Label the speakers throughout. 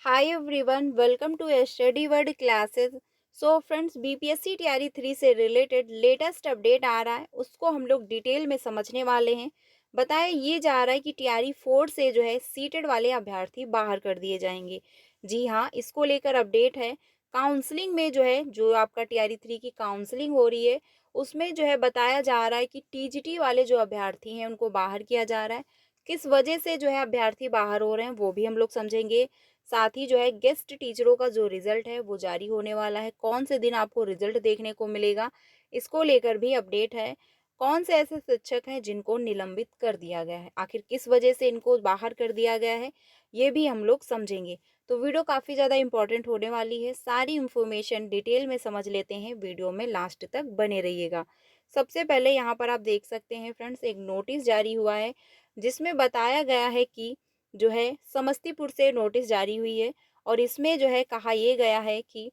Speaker 1: Hi everyone, welcome to a Study World classes. So friends BPSC TRE 3 से related latest update आ रहा है, उसको हम लोग डिटेल में समझने वाले हैं। बताया ये जा रहा है कि टीआरई 4 से जो है सीटेड वाले अभ्यर्थी बाहर कर दिए जाएंगे। जी हाँ, इसको लेकर अपडेट है। काउंसलिंग में जो है, जो आपका टीआरई 3 की काउंसलिंग हो रही है, उसमें जो है बताया जा रहा है कि टीजीटी वाले जो अभ्यर्थी हैं उनको बाहर किया जा रहा है। किस वजह से जो है अभ्यर्थी बाहर हो रहे हैं वो भी हम लोग समझेंगे। साथ ही जो है गेस्ट टीचरों का जो रिजल्ट है वो जारी होने वाला है। कौन से दिन आपको रिजल्ट देखने को मिलेगा, इसको लेकर भी अपडेट है। कौन से ऐसे शिक्षक हैं जिनको निलंबित कर दिया गया है, आखिर किस वजह से इनको बाहर कर दिया गया है, ये भी हम लोग समझेंगे। तो वीडियो काफ़ी ज़्यादा इंपॉर्टेंट होने वाली है। सारी इंफॉर्मेशन डिटेल में समझ लेते हैं, वीडियो में लास्ट तक बने रहिएगा। सबसे पहले यहाँ पर आप देख सकते हैं फ्रेंड्स, एक नोटिस जारी हुआ है जिसमें बताया गया है कि जो है समस्तीपुर से नोटिस जारी हुई है। और इसमें जो है कहा यह गया है कि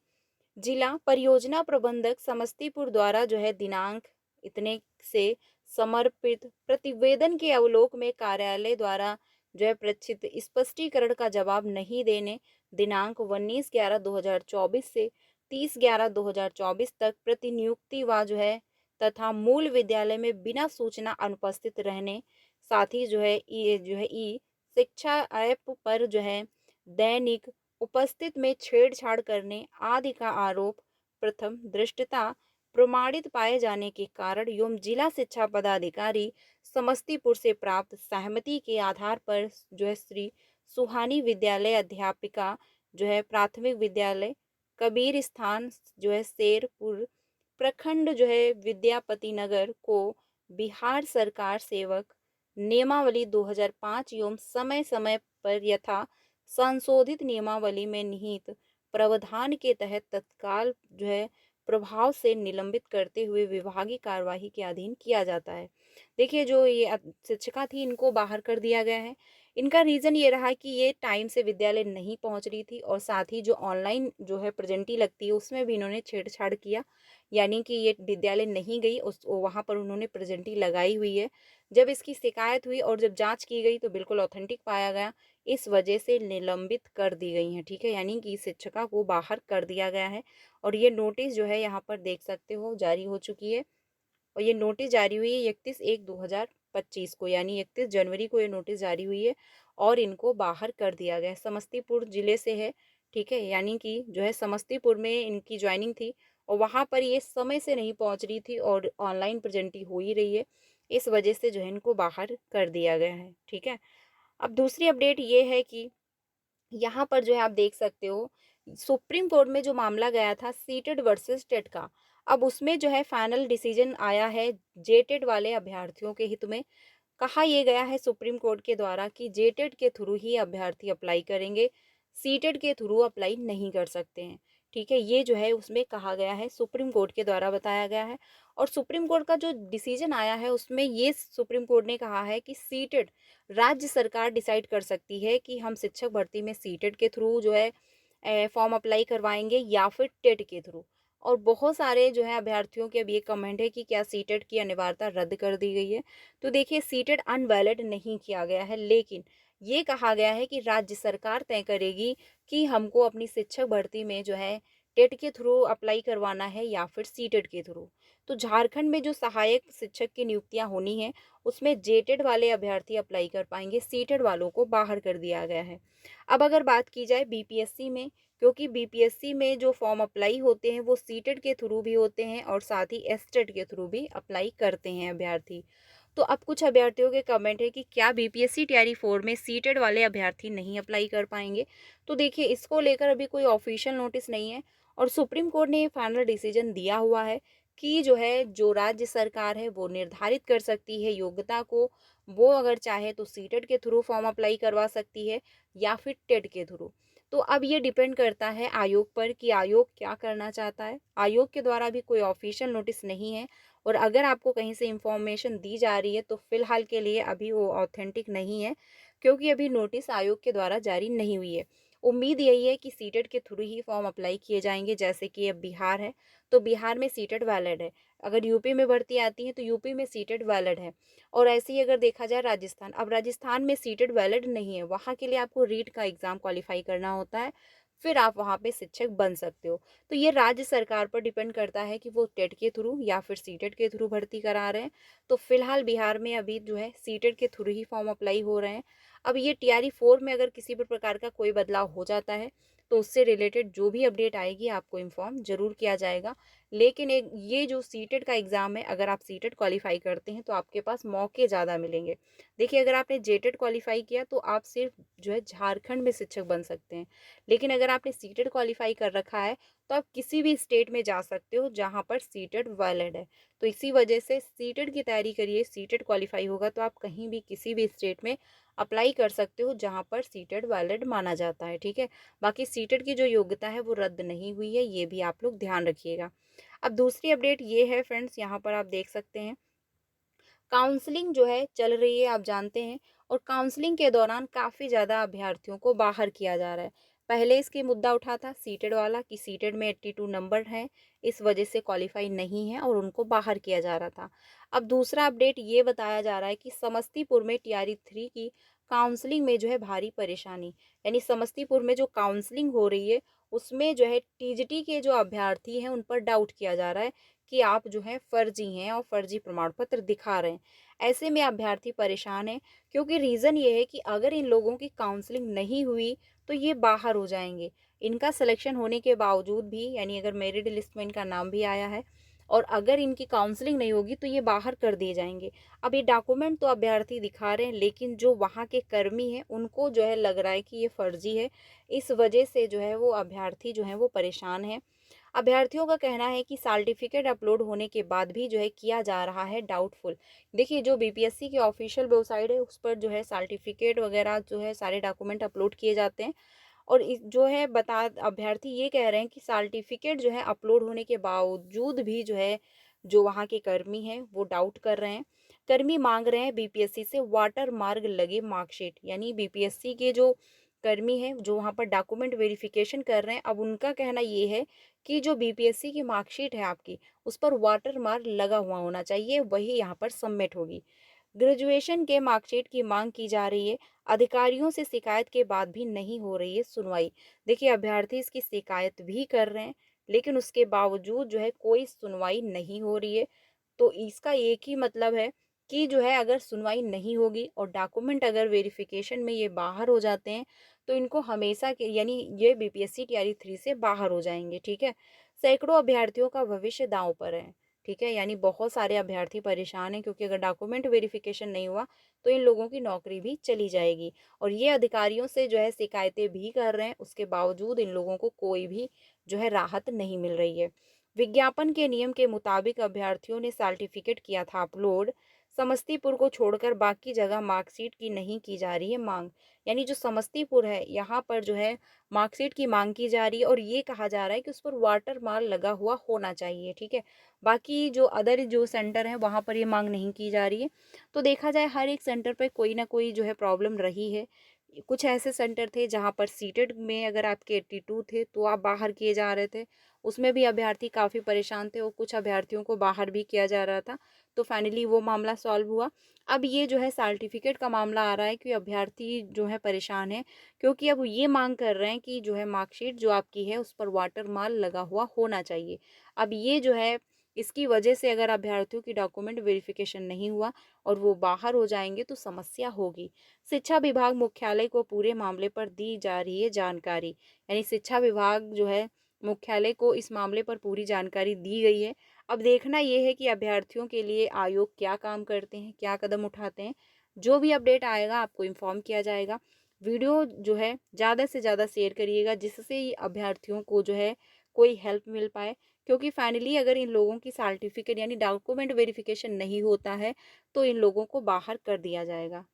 Speaker 1: जिला परियोजना प्रबंधक समस्तीपुर द्वारा जो है दिनांक इतने से समर्पित प्रतिवेदन के अवलोक में कार्यालय द्वारा जो है प्रचित स्पष्टीकरण का जवाब नहीं देने दिनांक 19/11/2024 से 30/11/2024 तक प्रतिनियुक्ति व जो है तथा मूल विद्यालय में बिना सूचना अनुपस्थित रहने, साथ ही जो है ई शिक्षा ऐप पर जो है दैनिक उपस्थित में छेड़छाड़ करने आदि का आरोप प्रथम दृष्टता प्रमाणित पाए जाने के कारण एवं जिला शिक्षा पदाधिकारी समस्तीपुर से प्राप्त सहमति के आधार पर जो है श्री सुहानी विद्यालय अध्यापिका जो है प्राथमिक विद्यालय कबीर स्थान जो है शेरपुर प्रखंड जो है विद्यापति नगर को बिहार सरकार सेवक नियमावली 2005 एवं समय समय पर यथा संशोधित नियमावली में निहित प्रावधान के तहत तत्काल जो है प्रभाव से निलंबित करते हुए विभागीय कार्यवाही के अधीन किया जाता है। देखिए, जो ये शिक्षिका थी इनको बाहर कर दिया गया है। इनका रीज़न ये रहा कि ये टाइम से विद्यालय नहीं पहुंच रही थी और साथ ही जो ऑनलाइन जो है प्रेजेंटी लगती है उसमें भी इन्होंने छेड़छाड़ किया, यानी कि ये विद्यालय नहीं गई, उस वहाँ पर उन्होंने प्रेजेंटी लगाई हुई है। जब इसकी शिकायत हुई और जब जांच की गई तो बिल्कुल ऑथेंटिक पाया गया, इस वजह से निलंबित कर दी गई हैं। ठीक है, यानी कि शिक्षिका को बाहर कर दिया गया है। और ये नोटिस जो है यहाँ पर देख सकते हो जारी हो चुकी है। और ये नोटिस जारी हुई है 31/1/2025 को, यानी 31 जनवरी को ये नोटिस जारी हुई है और इनको बाहर कर दिया गया है। समस्तीपुर जिले से है। ठीक है, यानी कि जो है समस्तीपुर में इनकी ज्वाइनिंग थी और वहाँ पर ये समय से नहीं पहुँच रही थी और ऑनलाइन प्रेजेंटी हो ही रही है, इस वजह से जो है इनको बाहर कर दिया गया है। ठीक है, अब दूसरी अपडेट ये है कि यहाँ पर जो है आप देख सकते हो सुप्रीम कोर्ट में जो मामला गया था सीटेड वर्सेस टेट का, अब उसमें जो है फाइनल डिसीजन आया है जेटेड वाले अभ्यर्थियों के हित में। कहा यह गया है सुप्रीम कोर्ट के द्वारा कि जेटेड के थ्रू ही अभ्यर्थी अप्लाई करेंगे, सीटेड के थ्रू अप्लाई नहीं कर सकते हैं। ठीक है, ये जो है उसमें कहा गया है, सुप्रीम कोर्ट के द्वारा बताया गया है। और सुप्रीम कोर्ट का जो डिसीजन आया है उसमें ये सुप्रीम कोर्ट ने कहा है कि सीटेड राज्य सरकार डिसाइड कर सकती है कि हम शिक्षक भर्ती में सीटेड के थ्रू जो है फॉर्म अप्लाई करवाएंगे या फिर टेट के थ्रू। और बहुत सारे जो है अभ्यर्थियों के अब ये कमेंट है कि क्या सीटेट की अनिवार्यता रद्द कर दी गई है। तो देखिए, सीटेट अनवैलिड नहीं किया गया है, लेकिन ये कहा गया है कि राज्य सरकार तय करेगी कि हमको अपनी शिक्षक भर्ती में जो है टेट के थ्रू अप्लाई करवाना है या फिर सीटेट के थ्रू। तो झारखंड में जो सहायक शिक्षक की नियुक्तियां होनी है उसमें जेटेड वाले अभ्यर्थी अप्लाई कर पाएंगे, सीटेड वालों को बाहर कर दिया गया है। अब अगर बात की जाए बीपीएससी में, क्योंकि बीपीएससी में जो फॉर्म अप्लाई होते हैं वो सीटेट के थ्रू भी होते हैं और साथ ही एसटेट के थ्रू भी अप्लाई करते हैं अभ्यर्थी। तो अब कुछ अभ्यर्थियों के कमेंट है कि क्या बीपीएससी टीआरई 4 में सीटेड वाले अभ्यर्थी नहीं अप्लाई कर पाएंगे। तो देखिए, इसको लेकर अभी कोई ऑफिशियल नोटिस नहीं है और सुप्रीम कोर्ट ने ये फाइनल डिसीजन दिया हुआ है कि जो है जो राज्य सरकार है वो निर्धारित कर सकती है योग्यता को। वो अगर चाहे तो सीटेट के थ्रू फॉर्म अप्लाई करवा सकती है या फिर टेट के थ्रू। तो अब ये डिपेंड करता है आयोग पर कि आयोग क्या करना चाहता है। आयोग के द्वारा भी कोई ऑफिशियल नोटिस नहीं है और अगर आपको कहीं से इंफॉर्मेशन दी जा रही है तो फिलहाल के लिए अभी वो ऑथेंटिक नहीं है, क्योंकि अभी नोटिस आयोग के द्वारा जारी नहीं हुई है। उम्मीद यही है कि सीटेट के थ्रू ही फॉर्म अप्लाई किए जाएंगे। जैसे कि अब बिहार है तो बिहार में सीटेट वैलिड है, अगर यूपी में भर्ती आती है तो यूपी में सीटेट वैलिड है। और ऐसे ही अगर देखा जाए राजस्थान, अब राजस्थान में सीटेट वैलिड नहीं है, वहाँ के लिए आपको रीट का एग्ज़ाम क्वालिफाई करना होता है, फिर आप वहाँ पे शिक्षक बन सकते हो। तो ये राज्य सरकार पर डिपेंड करता है कि वो टेट के थ्रू या फिर सीटेट के थ्रू भर्ती करा रहे हैं। तो फिलहाल बिहार में अभी जो है सीटेट के थ्रू ही फॉर्म अप्लाई हो रहे हैं। अब ये टीआरई 4 में अगर किसी भी प्रकार का कोई बदलाव हो जाता है तो उससे रिलेटेड जो भी अपडेट आएगी आपको इन्फॉर्म ज़रूर किया जाएगा। लेकिन एक ये जो सीटेट का एग्ज़ाम है, अगर आप सीटेट क्वालिफाई करते हैं तो आपके पास मौके ज़्यादा मिलेंगे। देखिए, अगर आपने जेटेट क्वालिफाई किया तो आप सिर्फ जो है झारखंड में शिक्षक बन सकते हैं, लेकिन अगर आपने सीटेट क्वालिफाई कर रखा है तो आप किसी भी स्टेट में जा सकते हो जहाँ पर सीटेट वैलिड है। तो इसी वजह से सीटेट की तैयारी करिए, सीटेट क्वालिफाई होगा तो आप कहीं भी किसी भी स्टेट में अप्लाई कर सकते हो जहाँ पर सीटेट वैलिड माना जाता है, ठीक है। बाकी सीटेट की जो योग्यता है वो रद्द नहीं हुई है, ये भी आप लोग ध्यान रखिएगा। अब दूसरी अपडेट ये है फ्रेंड्स, यहाँ पर आप देख सकते हैं काउंसलिंग जो है चल रही है, आप जानते हैं। और काउंसलिंग के दौरान काफ़ी ज़्यादा अभ्यर्थियों को बाहर किया जा रहा है। पहले इसके मुद्दा उठा था सीटेड वाला कि सीटेड में 82 नंबर है, इस वजह से क्वालिफाई नहीं है और उनको बाहर किया जा रहा था। अब दूसरा अपडेट ये बताया जा रहा है कि समस्तीपुर में टीआरई 3 की काउंसलिंग में जो है भारी परेशानी, यानी समस्तीपुर में जो काउंसलिंग हो रही है उसमें जो है टीजीटी के जो अभ्यर्थी हैं उन पर डाउट किया जा रहा है कि आप जो है फर्जी हैं और फर्जी प्रमाण पत्र दिखा रहे हैं। ऐसे में अभ्यर्थी परेशान हैं, क्योंकि रीज़न ये है कि अगर इन लोगों की काउंसलिंग नहीं हुई तो ये बाहर हो जाएंगे। इनका सिलेक्शन होने के बावजूद भी, यानी अगर मेरिट लिस्ट में इनका नाम भी आया है और अगर इनकी काउंसलिंग नहीं होगी तो ये बाहर कर दिए जाएंगे। अब ये डॉक्यूमेंट तो अभ्यर्थी दिखा रहे हैं, लेकिन जो वहाँ के कर्मी हैं उनको जो है लग रहा है कि ये फर्जी है। इस वजह से जो है वो अभ्यर्थी जो है वो परेशान है। अभ्यर्थियों का कहना है कि सर्टिफिकेट अपलोड होने के बाद भी जो है किया जा रहा है डाउटफुल। देखिए, जो बीपीएससी की ऑफिशियल वेबसाइट है उस पर जो है सर्टिफिकेट वगैरह जो है सारे डॉक्यूमेंट अपलोड किए जाते हैं। और जो है बता अभ्यर्थी ये कह रहे हैं कि सर्टिफिकेट जो है अपलोड होने के बावजूद भी जो है जो वहाँ के कर्मी हैं वो डाउट कर रहे हैं। कर्मी मांग रहे हैं बीपीएससी से वाटर मार्क लगे मार्कशीट, यानी बीपीएससी के जो कर्मी हैं जो वहाँ पर डॉक्यूमेंट वेरिफिकेशन कर रहे हैं, अब उनका कहना ये है कि जो बीपीएससी की मार्कशीट है आपकी उस पर वाटर मार्क लगा हुआ होना चाहिए, वही यहाँ पर सबमिट होगी। ग्रेजुएशन के मार्कशीट की मांग की जा रही है। अधिकारियों से शिकायत के बाद भी नहीं हो रही है सुनवाई। देखिए, अभ्यर्थी इसकी शिकायत भी कर रहे हैं, लेकिन उसके बावजूद जो है कोई सुनवाई नहीं हो रही है। तो इसका एक ही मतलब है कि जो है अगर सुनवाई नहीं होगी और डॉक्यूमेंट अगर वेरिफिकेशन में ये बाहर हो जाते हैं तो इनको हमेशा के, यानी ये बीपीएससी टीआरई 3 से बाहर हो जाएंगे, ठीक है। सैकड़ों अभ्यर्थियों का भविष्य दांव पर है, ठीक है, यानी बहुत सारे अभ्यर्थी परेशान हैं, क्योंकि अगर डॉक्यूमेंट वेरिफिकेशन नहीं हुआ तो इन लोगों की नौकरी भी चली जाएगी। और ये अधिकारियों से जो है शिकायतें भी कर रहे हैं, उसके बावजूद इन लोगों को कोई भी जो है राहत नहीं मिल रही है। विज्ञापन के नियम के मुताबिक अभ्यर्थियों ने सर्टिफिकेट किया था अपलोड, समस्तीपुर को छोड़कर बाकी जगह मार्कशीट की नहीं की जा रही है मांग। यानी जो समस्तीपुर है यहाँ पर जो है मार्कशीट की मांग की जा रही है और ये कहा जा रहा है कि उस पर वाटर मार्क लगा हुआ होना चाहिए, ठीक है। बाकी जो अदर जो सेंटर है वहाँ पर ये मांग नहीं की जा रही है। तो देखा जाए हर एक सेंटर पर कोई ना कोई जो है प्रॉब्लम रही है। कुछ ऐसे सेंटर थे जहाँ पर सीटेड में अगर आपके 82 थे तो आप बाहर किए जा रहे थे, उसमें भी अभ्यर्थी काफ़ी परेशान थे और कुछ अभ्यर्थियों को बाहर भी किया जा रहा था। तो फाइनली वो मामला सॉल्व हुआ। अब ये जो है सर्टिफिकेट का मामला आ रहा है कि अभ्यर्थी जो है परेशान है, क्योंकि अब ये मांग कर रहे हैं कि जो है मार्कशीट जो आपकी है उस पर वाटर मार्क लगा हुआ होना चाहिए। अब ये जो है इसकी वजह से अगर अभ्यर्थियों की डॉक्यूमेंट वेरिफिकेशन नहीं हुआ और वो बाहर हो जाएंगे तो समस्या होगी। शिक्षा विभाग मुख्यालय को पूरे मामले पर दी जा रही है जानकारी, यानी शिक्षा विभाग जो है मुख्यालय को इस मामले पर पूरी जानकारी दी गई है। अब देखना ये है कि अभ्यर्थियों के लिए आयोग क्या काम करते हैं, क्या कदम उठाते हैं। जो भी अपडेट आएगा आपको इन्फॉर्म किया जाएगा। वीडियो जो है ज़्यादा से ज़्यादा शेयर करिएगा, जिससे ये अभ्यर्थियों को जो है कोई हेल्प मिल पाए, क्योंकि फाइनली अगर इन लोगों की सर्टिफिकेट यानी डॉक्यूमेंट वेरिफिकेशन नहीं होता है तो इन लोगों को बाहर कर दिया जाएगा,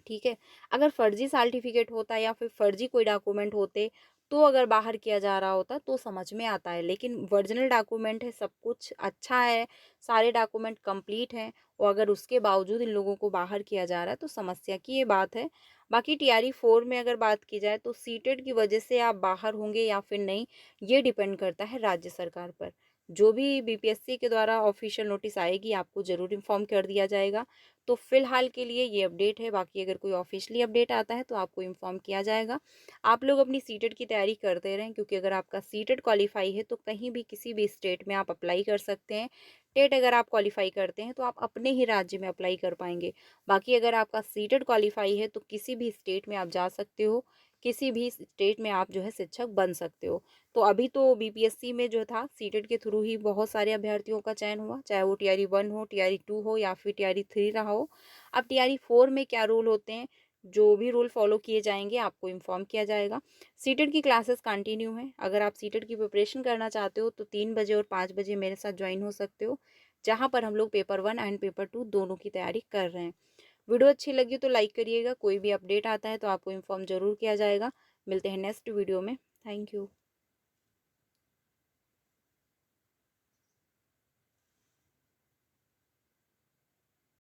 Speaker 1: ठीक है। अगर फर्जी सर्टिफिकेट होता या फिर फर्जी कोई डॉक्यूमेंट होते तो अगर बाहर किया जा रहा होता तो समझ में आता है, लेकिन ओरिजिनल डॉक्यूमेंट है, सब कुछ अच्छा है, सारे डॉक्यूमेंट कंप्लीट हैं और अगर उसके बावजूद इन लोगों को बाहर किया जा रहा है तो समस्या की ये बात है। बाकी टीआरई 4 में अगर बात की जाए तो सीटेट की वजह से आप बाहर होंगे या फिर नहीं, ये डिपेंड करता है राज्य सरकार पर। जो भी बीपीएससी के द्वारा ऑफिशियल नोटिस आएगी आपको ज़रूर इन्फॉर्म कर दिया जाएगा। तो फिलहाल के लिए ये अपडेट है, बाकी अगर कोई ऑफिशियली अपडेट आता है तो आपको इन्फॉर्म किया जाएगा। आप लोग अपनी सीटेट की तैयारी करते रहें, क्योंकि अगर आपका सीटेट क्वालिफाई है तो कहीं भी किसी भी स्टेट में आप अप्लाई कर सकते हैं। टेट अगर आप क्वालिफाई करते हैं तो आप अपने ही राज्य में अप्लाई कर पाएंगे। बाकी अगर आपका सीटेट क्वालिफाई है तो किसी भी स्टेट में आप जा सकते हो, किसी भी स्टेट में आप जो है शिक्षक बन सकते हो। तो अभी तो बीपीएससी में जो था सीटेट के थ्रू ही बहुत सारे अभ्यर्थियों का चयन हुआ, चाहे वो टीआरई 1 हो, टीआरई 2 हो या फिर टीआरई 3 रहा हो। अब टीआरई 4 में क्या रूल होते हैं, जो भी रूल फॉलो किए जाएंगे आपको इन्फॉर्म किया जाएगा। सीटेट की क्लासेस कंटिन्यू हैं। अगर आप सीटेट की प्रिपरेशन करना चाहते हो तो 3 बजे और 5 बजे मेरे साथ ज्वाइन हो सकते हो, जहाँ पर हम लोग पेपर 1 एंड पेपर 2 दोनों की तैयारी कर रहे हैं। वीडियो अच्छी लगी तो लाइक करिएगा। कोई भी अपडेट आता है तो आपको इन्फॉर्म ज़रूर किया जाएगा। मिलते हैं नेक्स्ट वीडियो में। Thank you.